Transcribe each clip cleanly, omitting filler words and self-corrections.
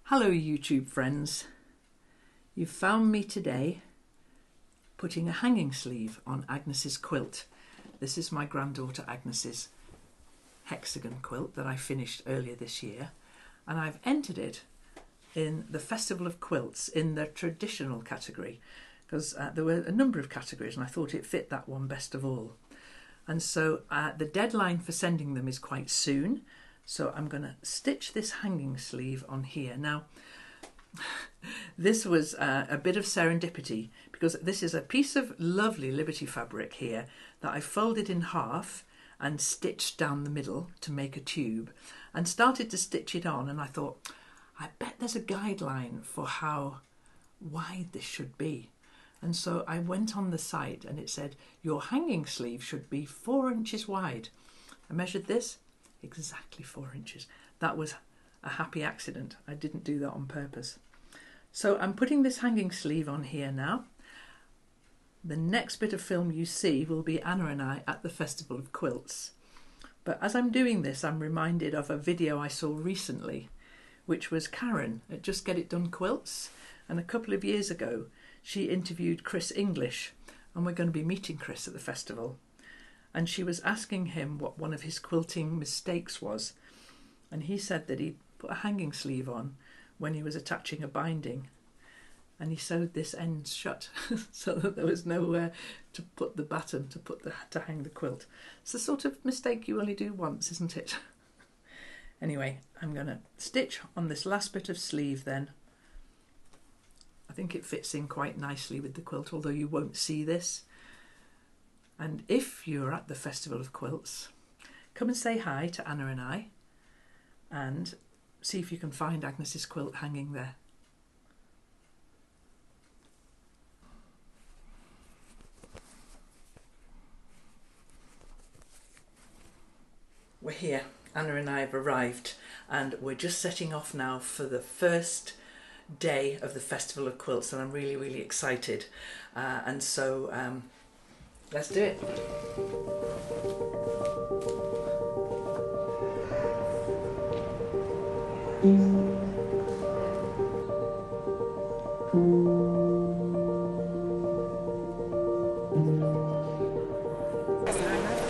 Hello YouTube friends, you've found me today putting a hanging sleeve on Agnes's quilt. This is my granddaughter Agnes's Hexagon quilt that I finished earlier this year, and I've entered it in the Festival of Quilts in the traditional category because there were a number of categories and I thought it fit that one best of all. And so the deadline for sending them is quite soon. So I'm going to stitch this hanging sleeve on here. Now, this was a bit of serendipity because this is a piece of lovely Liberty fabric here that I folded in half and stitched down the middle to make a tube and started to stitch it on, and I thought, I bet there's a guideline for how wide this should be. And so I went on the site and it said, your hanging sleeve should be 4 inches wide. I measured this. Exactly 4 inches. That was a happy accident. I didn't do that on purpose. So I'm putting this hanging sleeve on here now. The next bit of film you see will be Anna and I at the Festival of Quilts. But as I'm doing this, I'm reminded of a video I saw recently, which was Karen at Just Get It Done Quilts. And a couple of years ago, she interviewed Chris English, and we're going to be meeting Chris at the festival. And she was asking him what one of his quilting mistakes was. And he said that he put a hanging sleeve on when he was attaching a binding. And he sewed this end shut so that there was nowhere to put the batten, to hang the quilt. It's the sort of mistake you only do once, isn't it? Anyway, I'm going to stitch on this last bit of sleeve then. I think it fits in quite nicely with the quilt, although you won't see this. And if you're at the Festival of Quilts, come and say hi to Anna and I and see if you can find Agnes's quilt hanging there. We're here. Anna and I have arrived and we're just setting off now for the first day of the Festival of Quilts, and I'm really, really excited. Let's do it.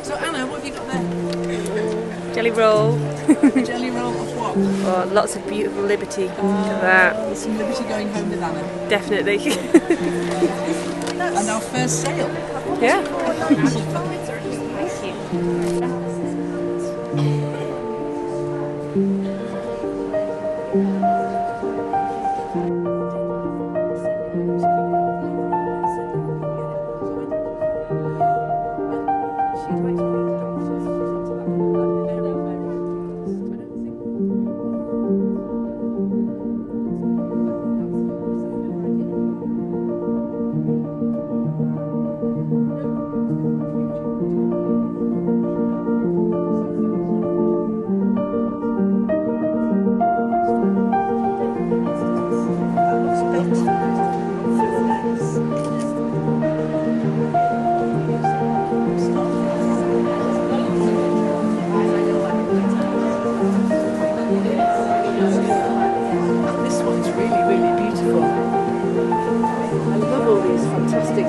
So Anna, what have you got there? Jelly roll. A jelly roll of what? Oh, lots of beautiful Liberty. Look at that. There's some Liberty going home with Anna. Definitely. And our first sale. Yeah.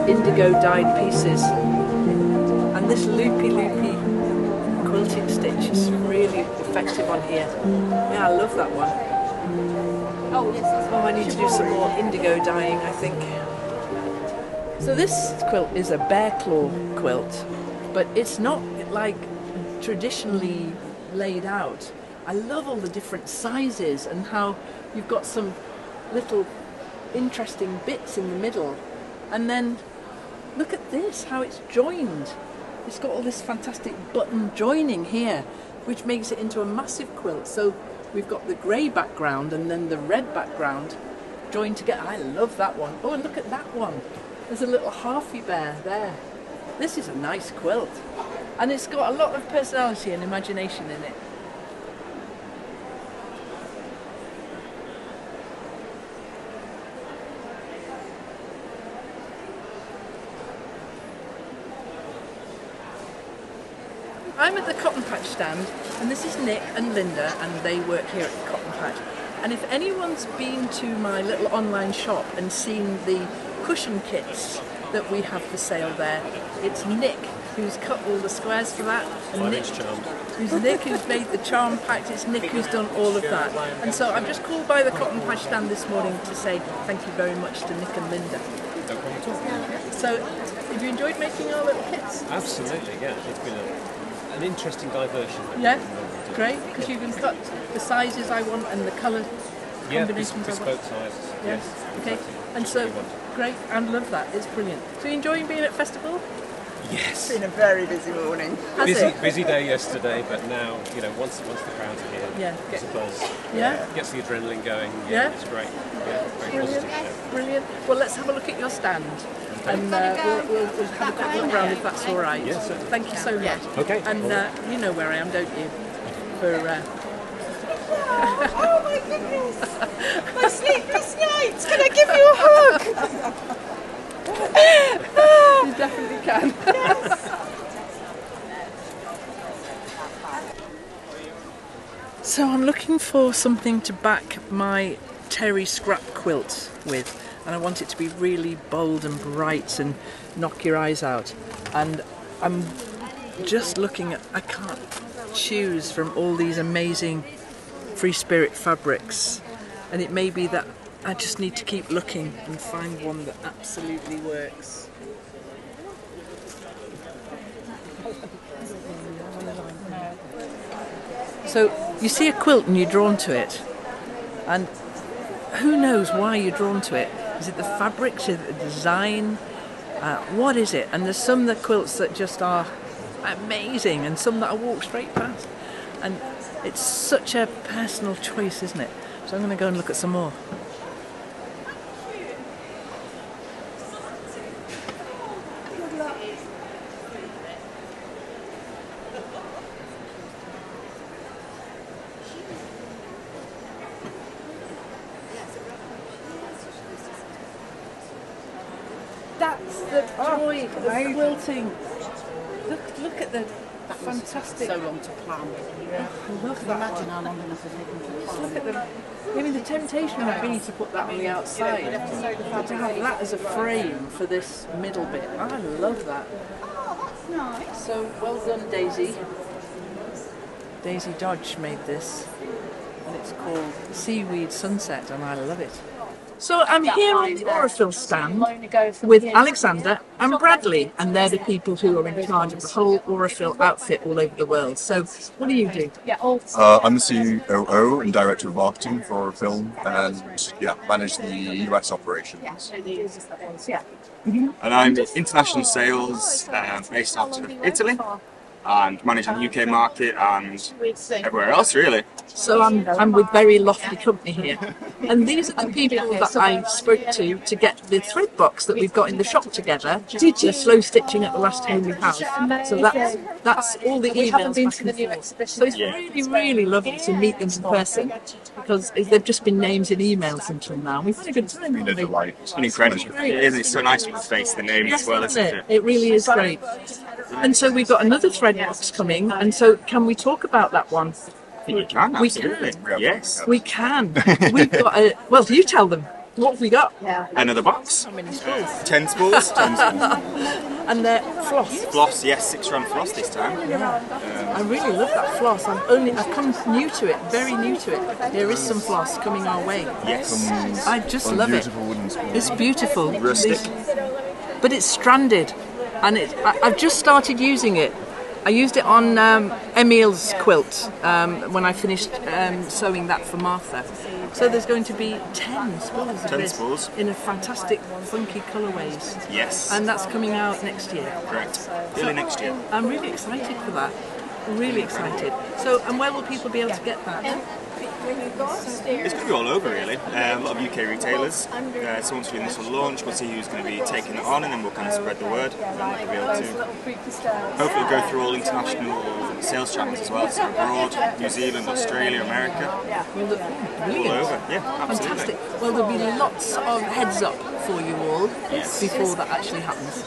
Indigo dyed pieces, and this loopy quilting stitch is really effective on here. Yeah, I love that one. Oh, I need to do some more indigo dyeing, I think. So this quilt is a bear claw quilt, but it's not like traditionally laid out. I love all the different sizes and how you've got some little interesting bits in the middle, and then look at this, how it's joined. It's got all this fantastic button joining here, which makes it into a massive quilt. So we've got the grey background and then the red background joined together. I love that one. Oh, and look at that one. There's a little harfy bear there. This is a nice quilt. And it's got a lot of personality and imagination in it. I'm at the Cotton Patch stand, and this is Nik and Linda, and they work here at the Cotton Patch. And if anyone's been to my little online shop and seen the cushion kits that we have for sale there, it's Nik who's cut all the squares for that, and Nik who's made the charm packs. It's Nik who's done all of that. And so I'm just called by the cotton patch stand this morning to say thank you very much to Nik and Linda. No problem at all. So have you enjoyed making our little kits? Absolutely, yeah. It's been an interesting diversion. Yeah, great, because you can cut the sizes I want and the colour combinations I want. Bespoke sizes. Yes, okay. And so, great, I love that, it's brilliant. So you enjoying being at Festival? Yes. It's been a very busy morning. Busy day yesterday, but now, you know, once the crowds are here, it's a buzz. Yeah. Gets the adrenaline going. Yeah. It's great. Yeah, very positive show. Brilliant. Well, let's have a look at your stand. And we'll have a quick look around if that's all right. Yes, certainly. Thank you so much. Okay. And you know where I am, don't you? For Oh my goodness! My sleepless nights! Can I give you a hug? you definitely can. So I'm looking for something to back my terry scrap quilt with, and I want it to be really bold and bright and knock your eyes out. And I'm just looking at, I can't choose from all these amazing Free Spirit fabrics, and it may be that I just need to keep looking and find one that absolutely works. So you see a quilt and you're drawn to it, and who knows why you're drawn to it. Is it the fabrics, is it the design, what is it? And there's some of the quilts that just are amazing and some that I walk straight past, and it's such a personal choice, isn't it? So I'm going to go and look at some more. That's the joy of quilting. Look at the fantastic. So long to plan. I love that. Imagine how long enough it's taken to Just look at them. I mean, the temptation would be to put that on the outside, but to have that as a frame for this middle bit. I love that. Oh, that's nice. So well done, Daisy. Daisy Dodge made this, and it's called Seaweed Sunset, and I love it. So I'm here on the Aurifil Stand with Alexander and Bradley, and they're the people who are in charge of the whole Aurifil outfit all over the world. So what do you do? I'm the COO and Director of Marketing for Aurifil, and manage the US operations. And I'm international sales based out of Italy, and manage the UK market and everywhere else, really. So I'm with very lofty company here, and these are the people that I spoke to get the thread box that we've got in the shop together. The slow stitching at the last home we have. So that's all the emails back and forth. So it's really lovely to meet them in person, because they've just been names in emails until now. We've had a good time. Been a delight. It's been incredible. It's so nice to face the name as well, isn't it? It really is great. And so we've got another thread box coming, and so can we talk about that one? I think you can, absolutely. Yes. We can. We've got a, well, you tell them. What have we got? Another box. How many spools? 10 spools. 10 spools. And they're floss. Floss, yes, 6 strand floss this time. I really love that floss. I've come new to it, very new to it. There is some floss coming our way. Yes. I just love it. Beautiful wooden spoon. It's beautiful. Rustic. But it's stranded, and I've just started using it. I used it on Emil's quilt when I finished sewing that for Martha. So there's going to be 10 spools of 10 this spools. in a fantastic, funky colourways. Yes. And that's coming out next year. Correct. Early next year. I'm really excited for that. Really excited. So, and where will people be able to get that? It's going to be all over, really. A lot of UK retailers. Someone's doing this on launch. We'll see who's going to be taking it on, and then we'll kind of spread the word. And then we'll be able to hopefully go through all international sales channels as well. So abroad, New Zealand, Australia, America. All over. Yeah, absolutely. Fantastic. Well, there'll be lots of heads up for you all before that actually happens.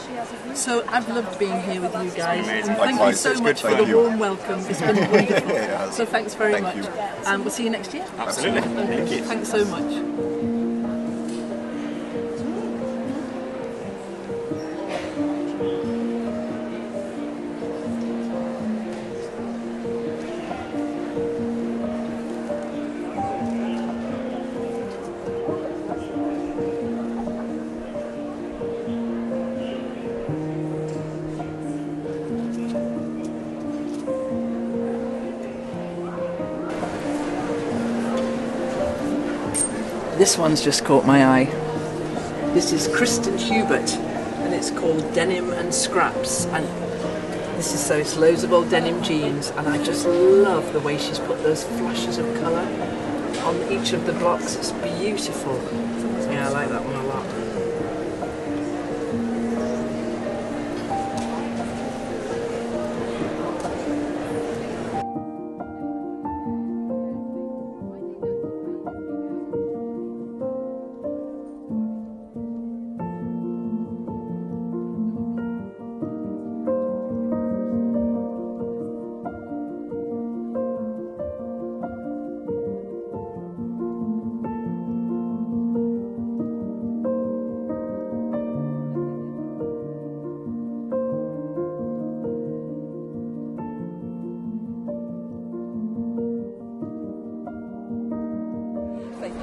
So I've loved being here with you guys. And thank you so much for the warm welcome. It's been wonderful. So thanks very much. And we'll see you next year. Absolutely. Thank you. Thanks so much. This one's just caught my eye. This is Kristen Hubert and it's called Denim and Scraps, and this is so it's loads of old denim jeans, and I just love the way she's put those flashes of colour on each of the blocks. It's beautiful. Yeah, I like that one a lot.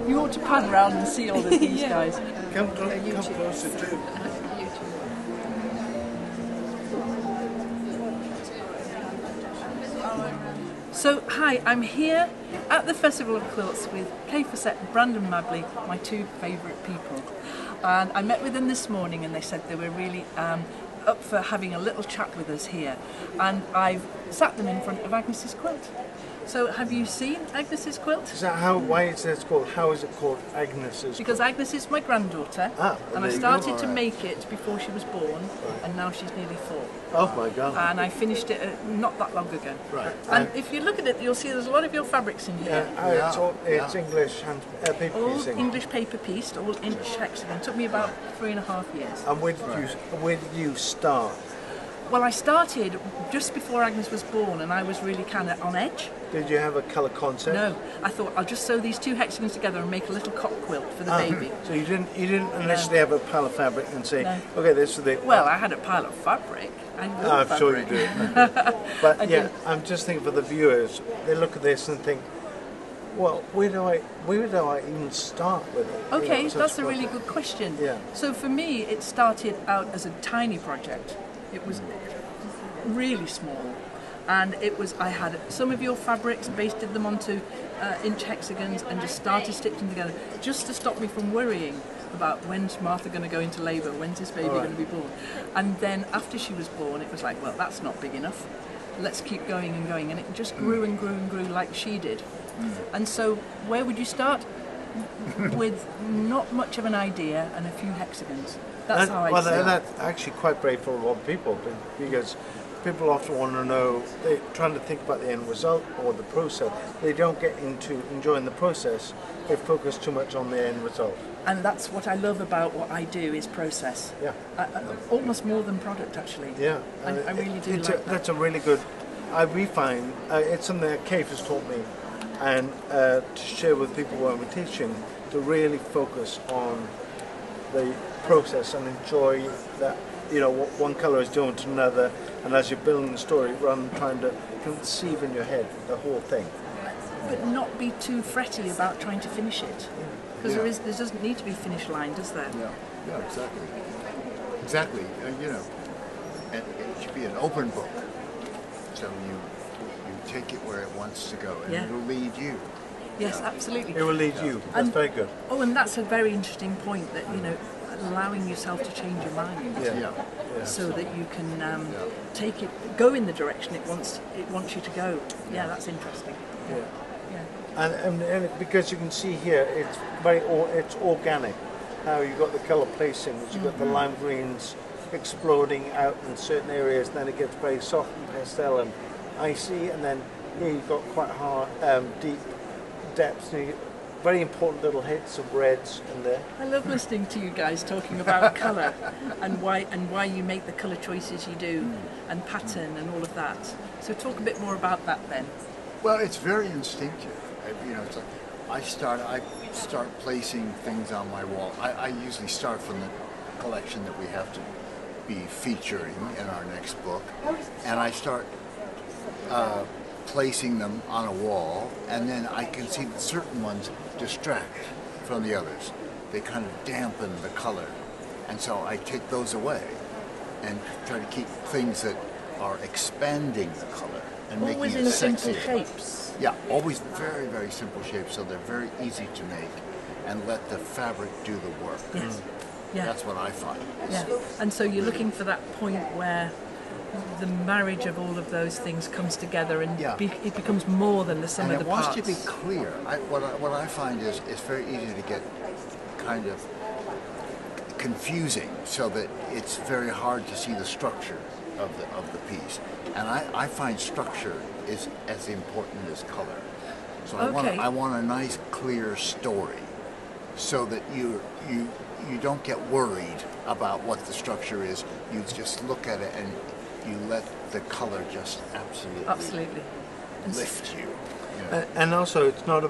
You ought to pan around and see all of these guys. Come closer too. So, hi, I'm here at the Festival of Quilts with Kaffe Fassett and Brandon Mably, my two favourite people. And I met with them this morning and they said they were really up for having a little chat with us here. And I've sat them in front of Agnes's quilt. So have you seen Agnes's quilt? Is that how? Why is it called? How is it called Agnes's? Because Agnes is my granddaughter, and I started to make it before she was born, and now she's nearly 4. Oh my God! And I finished it not that long ago. Right. And if you look at it, you'll see there's a lot of your fabrics in here. It's English hand paper all piecing. English paper pieced, all inch hexagon. It took me about 3.5 years. And where did you start? Well, I started just before Agnes was born, and I was really kind of on edge. Did you have a colour concept? No, I thought I'll just sew these 2 hexagons together and make a little cop quilt for the baby. So you didn't initially have a pile of fabric and say, okay, this is the. Well, I had a pile of fabric. I'm sure you do. But yeah, I'm just thinking for the viewers, they look at this and think, well, where do I even start with it? Okay, that's a really good question. Yeah. So for me, it started out as a tiny project. It was really small, and I had some of your fabrics, basted them onto inch hexagons, and just started stitching together, just to stop me from worrying about when's Martha going to go into labour, when's this baby going to be born. And then after she was born, it was like, well, that's not big enough. Let's keep going and going, and it just grew and grew and grew like she did. And so, where would you start? With not much of an idea and a few hexagons. That's how I see it. That's actually quite brave for a lot of people, because people often want to know, they're trying to think about the end result or the process. They don't get into enjoying the process, they focus too much on the end result. And that's what I love about what I do, is process. Yeah. Almost more than product, actually. Yeah. I really do like that. That's a really good, we find, it's something that Kaffe has taught me, and to share with people when we're teaching, to really focus on the process and enjoy that, what one colour is doing to another, and as you're building the story, rather than trying to conceive in your head the whole thing. But not be too fretty about trying to finish it, because there doesn't need to be a finish line, does there? Yeah, exactly. And it should be an open book, so you take it where it wants to go, and it'll lead you. Yes, absolutely. It will lead you. That's very good. Oh, and that's a very interesting point, that allowing yourself to change your mind, so that you can take it, go in the direction it wants you to go. Yeah, that's interesting. Yeah. And because you can see here, it's it's organic. How you got the colour placing, you've got the lime greens exploding out in certain areas, then it gets very soft and pastel and icy, and then here you've got quite hard, deep depths. very important little hits of reds in there. I love listening to you guys talking about colour and why you make the colour choices you do and pattern and all of that. So talk a bit more about that then. Well, it's very instinctive. It's like I start placing things on my wall. I usually start from the collection that we have to be featuring in our next book, and I start placing them on a wall, and then I can see that certain ones distract from the others. They kind of dampen the color, and so I take those away and try to keep things that are expanding the color and making always it in sexier. simple shapes. Yeah, always very, very simple shapes, so they're very easy to make, and let the fabric do the work. Yes. Yeah. That's what I find. Yeah. And so you're looking for that point where the marriage of all of those things comes together and it becomes more than the sum of the parts. And it wants to be clear. What I find is it's very easy to get kind of confusing, so that it's very hard to see the structure of the piece. And I find structure is as important as color. So I want a nice, clear story, so that you don't get worried about what the structure is. You just look at it and you let the color just absolutely lift you. And also, it's not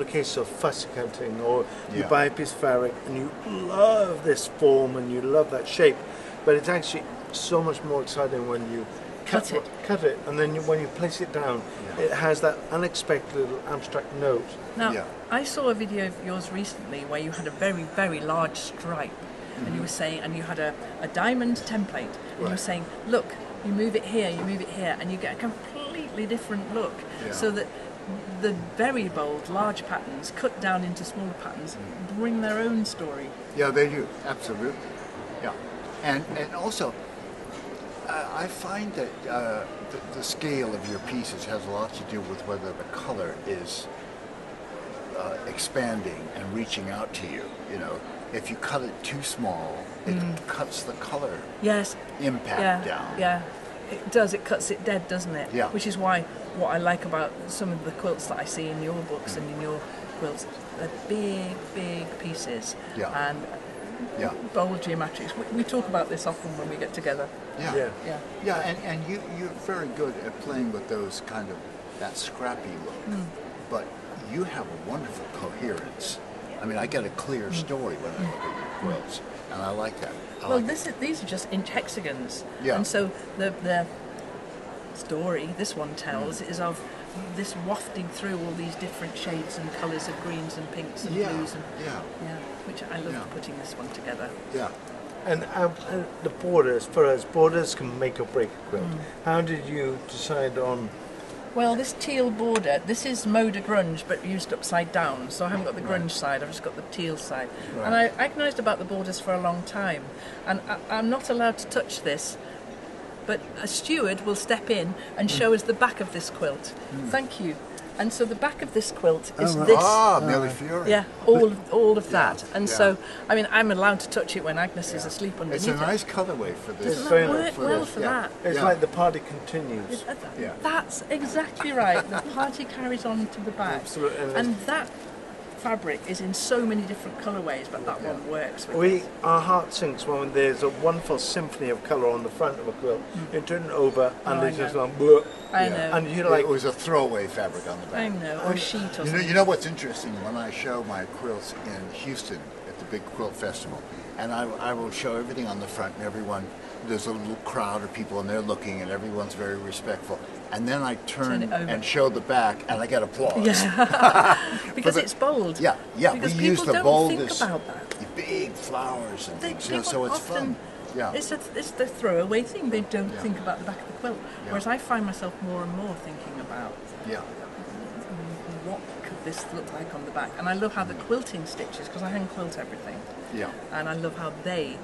a case of fussy cutting, or you buy a piece of fabric and you love this form and you love that shape, but it's actually so much more exciting when you cut it, and then when you place it down, it has that unexpected little abstract note. Now, I saw a video of yours recently where you had a very, very large stripe, and you were saying, and you had a diamond template, and you were saying, look, you move it here, and you get a completely different look, so that the very bold, large patterns cut down into smaller patterns bring their own story. Yeah, they do, absolutely. Yeah, and also, I find that the scale of your pieces has a lot to do with whether the color is expanding and reaching out to you. If you cut it too small, it cuts the color impact down. Yeah, it does. It cuts it dead, doesn't it? Yeah. Which is why what I like about some of the quilts that I see in your books and in your quilts, they're big, big pieces and bold geometrics. We talk about this often when we get together. Yeah, and you're very good at playing with those kind of, that scrappy look, but you have a wonderful coherence. I mean, I get a clear story when I look at your quilts, and I like that. These are just inch hexagons, and so the story this one tells is of this wafting through all these different shades and colours of greens and pinks and blues, and which I love putting this one together. Yeah. And the borders, for us, borders can make or break a quilt. How did you decide on? Well, this teal border, this is Moda Grunge, but used upside down, so I haven't got the grunge side, I've just got the teal side. And I agonised about the borders for a long time, and I'm not allowed to touch this, but a steward will step in and show us the back of this quilt. Thank you. And so the back of this quilt is this. Mably Fury. Yeah, all of that. And so, I mean, I'm allowed to touch it when Agnes is asleep underneath. It's a nice colorway for this. Doesn't that work well for that? It's like the party continues. That's exactly right. The party carries on to the back. Absolutely. And that fabric is in so many different colourways, but that one works with Our heart sinks when there's a wonderful symphony of colour on the front of a quilt. You turn it over and there's just one blue. I know. And you're like, it was a throwaway fabric on the back. I know, or sheet or something. You know what's interesting? When I show my quilts in Houston at the big quilt festival, and I will show everything on the front, and there's a little crowd of people and they're looking and everyone's very respectful. And then I turn and show the back and I get applause. Yeah. Because it's bold. Yeah. Because we use the boldest, think about that. The big flowers and things, so it's fun. Yeah. It's the throwaway thing. They don't think about the back of the quilt. Whereas I find myself more and more thinking about what could this look like on the back. And I love how the quilting stitches, because I hand quilt everything. Yeah. And I love how they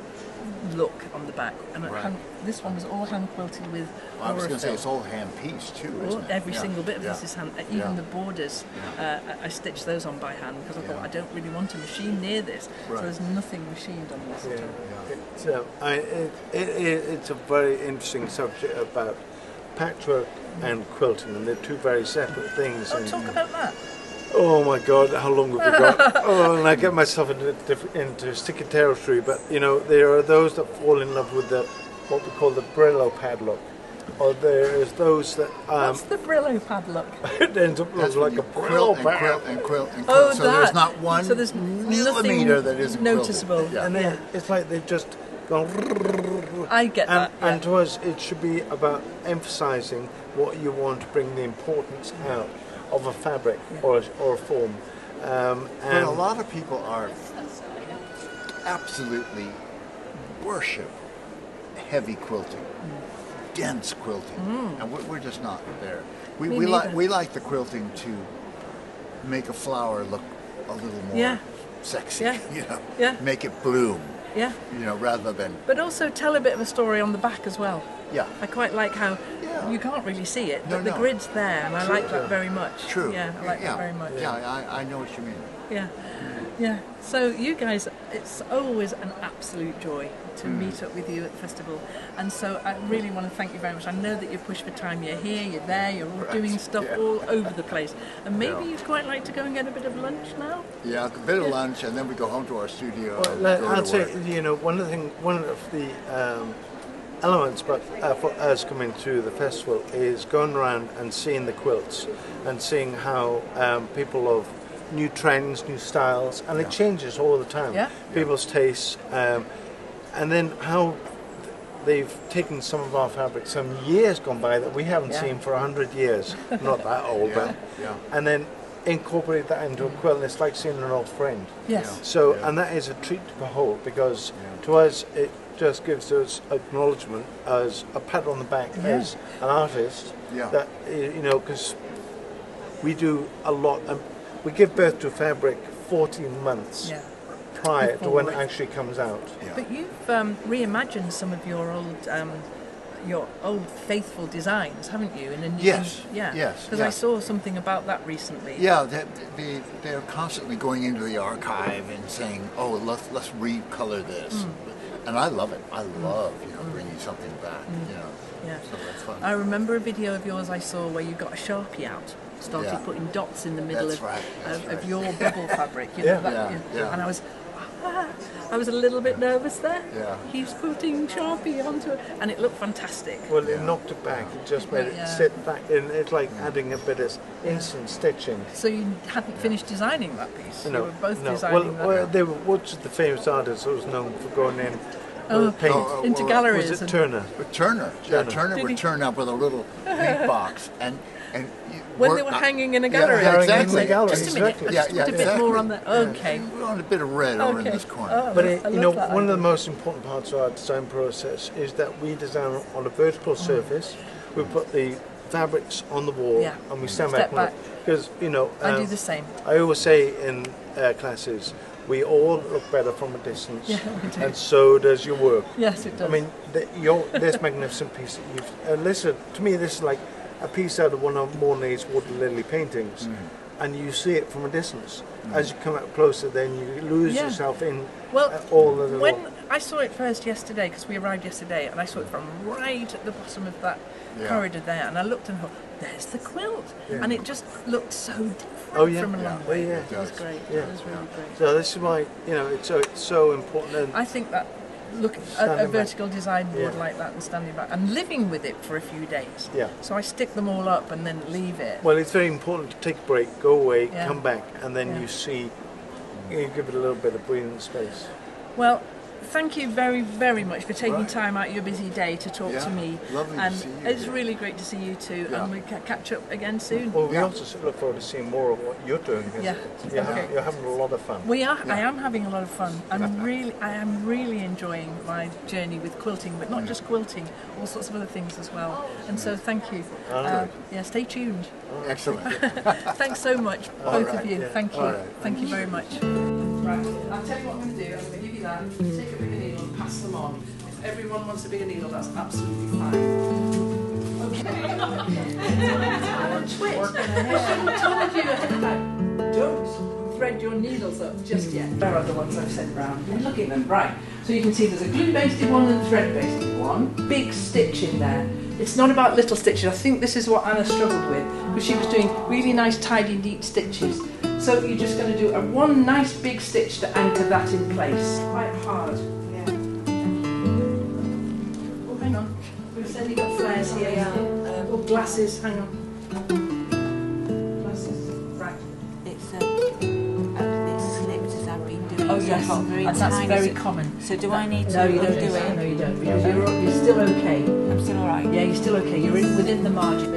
look on the back. And this one was all hand quilted with I was going to say it's all hand pieced too, isn't it? Every single bit of this is hand. Even the borders, I stitched those on by hand because I thought I don't really want a machine near this, so there's nothing machined on this at all. It's a very interesting subject about patchwork and quilting, and they're two very separate things. Talk about that. Oh my God, how long have we got? Oh, and I get myself into sticky territory, but you know, there are those that fall in love with the what we call the Brillo padlock. Or there is those that what's the Brillo padlock? It ends up looking like a quilt Brillo and quilt. Oh, so that. there's not one so there's millimeter that isn't noticeable. quilted. Yeah. And then it's like they've just gone. I get that. And to us, it should be about emphasising what you want to bring the importance out of a fabric or a form. But a lot of people are absolutely worship heavy quilting, dense quilting, and we're just not there. We like the quilting to make a flower look a little more sexy, you know, make it bloom, you know, rather than. But also tell a bit of a story on the back as well. Yeah. I quite like how you can't really see it, but the grid's there, and I like that very much. True. Yeah, I like that very much. Yeah, I know what you mean. Yeah. Yeah. So you guys, it's always an absolute joy to meet up with you at the festival, and so I really want to thank you very much. I know that you push for time. You're here, you're there, you're all doing stuff all over the place, and maybe you'd quite like to go and get a bit of lunch now. Yeah, a bit of lunch, and then we go home to our studio. Well, I'd say, you know, one of the elements, but for us coming to the festival is going around and seeing the quilts and seeing how people of new trends, new styles, and it changes all the time. People's tastes, and then how they've taken some of our fabrics, some years gone by that we haven't seen for 100 years, not that old, but and then incorporate that into a quilt, and it's like seeing an old friend. So, and that is a treat to behold, because to us it just gives us acknowledgement as a pat on the back as an artist. That, you know, because we do a lot. We give birth to fabric 14 months prior to when it actually comes out. But you've reimagined some of your old faithful designs, haven't you? In a new, yes. Because I saw something about that recently. Yeah, they're constantly going into the archive and saying, "Oh, let's recolor this," and I love it. I love bringing something back. You know, so that's fun. I remember a video of yours I saw where you got a Sharpie out. Started putting dots in the middle of your bubble fabric. You know, and I was a little bit nervous there. He's putting Sharpie onto it, and it looked fantastic. Well, it knocked it back. It just made it sit back, and it's like adding a bit of instant stitching. So you hadn't finished designing that piece? No, you were both designing that? Well, they were, what's the famous artist who was known for going in paint? Into galleries. Was it Turner? Turner. Yeah, Turner would turn up with a little paint box and when they were hanging in a gallery. Yeah, exactly. Just a minute. I just want a bit more on that. Okay. We want a bit of red over in this corner. But you know, one of the most important parts of our design process is that we design on a vertical surface. We put the fabrics on the wall and we stand back. Because, you know, I do the same. I always say in classes, we all look better from a distance, and so does your work. Yes, it does. I mean, this magnificent piece that you've listen to me. This is like a piece out of one of Monet's water lily paintings, and you see it from a distance. As you come up closer, then you lose yourself in all the little. When I saw it first yesterday, because we arrived yesterday, and I saw it from right at the bottom of that corridor there, and I looked and thought, there's the quilt, and it just looked so different from a long way. It was great. It was really great. So this is why, you know, it's so important. And I think that look at a vertical design board like that and standing back and living with it for a few days. So I stick them all up and then leave it. Well, it's very important to take a break, go away, come back, and then you see, you give it a little bit of breathing space. Well, thank you very, very much for taking time out of your busy day to talk to me. Lovely and to see you. It's really great to see you too, and we can catch up again soon. Well, we also look forward to seeing more of what you're doing. You're having a lot of fun. We are. I am having a lot of fun. I am really enjoying my journey with quilting, but not just quilting, all sorts of other things as well. And so, thank you. Stay tuned. Excellent. Thanks so much, both of you. Thank you. Thank you very much. Right, I'll tell you what I'm going to do. I'm going to give you that, take a bigger needle and pass them on. If everyone wants a bigger needle, that's absolutely fine. Okay. Don't thread your needles up just yet. There are the ones I've sent round. You're looking at them. Right. So you can see there's a glue-basted one and a thread-basted one. Big stitch in there. It's not about little stitches. I think this is what Anna struggled with, because she was doing really nice, tidy, neat stitches. So you're just going to do one nice big stitch to anchor that in place. Quite hard. Yeah. Oh, hang on. We've said you got flares here. Yeah. Oh, glasses. Hang on. Glasses. Right. It's slipped as I've been doing. Oh yes, and that's very common. So do I need to No, you don't do it? No, you don't. Because you're still okay. I'm still alright. Yeah, you're still okay. You're within the margin.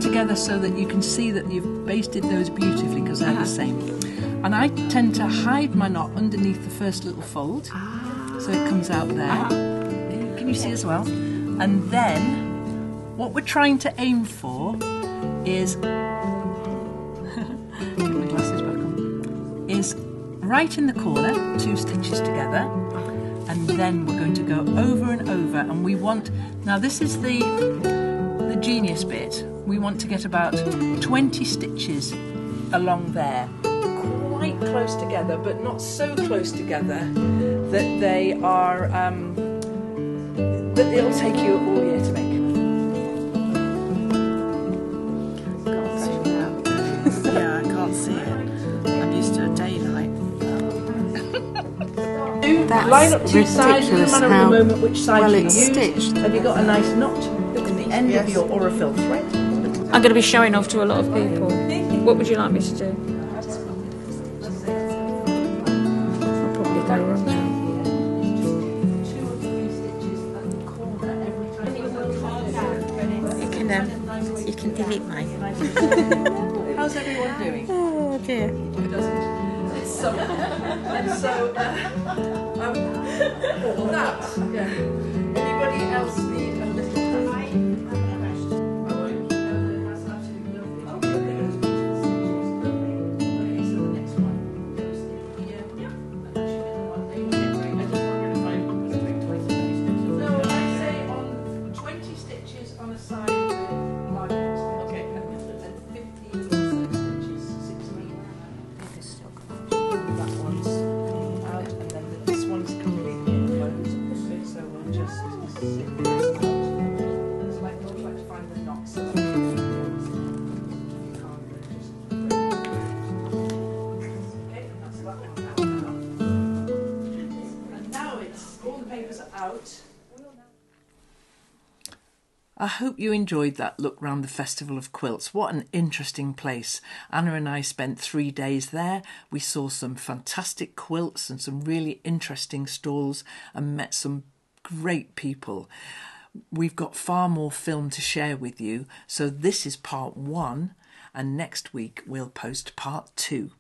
Together so that you can see that you've basted those beautifully because they're the same. And I tend to hide my knot underneath the first little fold, so it comes out there. Can you see as well? And then what we're trying to aim for is get my glasses back on. Is right in the corner, 2 stitches together, and then we're going to go over and over, and we want, now this is the genius bit. We want to get about 20 stitches along there, quite close together, but not so close together that they are, that it'll take you all year to make. Yeah, I can't see it. I'm used to a daylight. Line up 2 sides, it doesn't matter at the moment which side well you it's use. stitched. Have you got a nice knot at the end of your Aurifil thread? I'm going to be showing off to a lot of people. What would you like me to do? I'll probably go wrong now. You can delete mine. How's everyone doing? Oh dear. It's summer, and so all that. Yeah. Anybody else need a little? I hope you enjoyed that look round the Festival of Quilts. What an interesting place. Anna and I spent 3 days there. We saw some fantastic quilts and some really interesting stalls and met some great people. We've got far more film to share with you, so this is part 1, and next week we'll post part 2.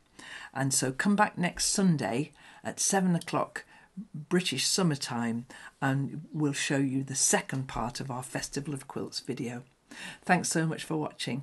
And so come back next Sunday at 7 o'clock British summertime, and we'll show you the second part of our Festival of Quilts video. Thanks so much for watching.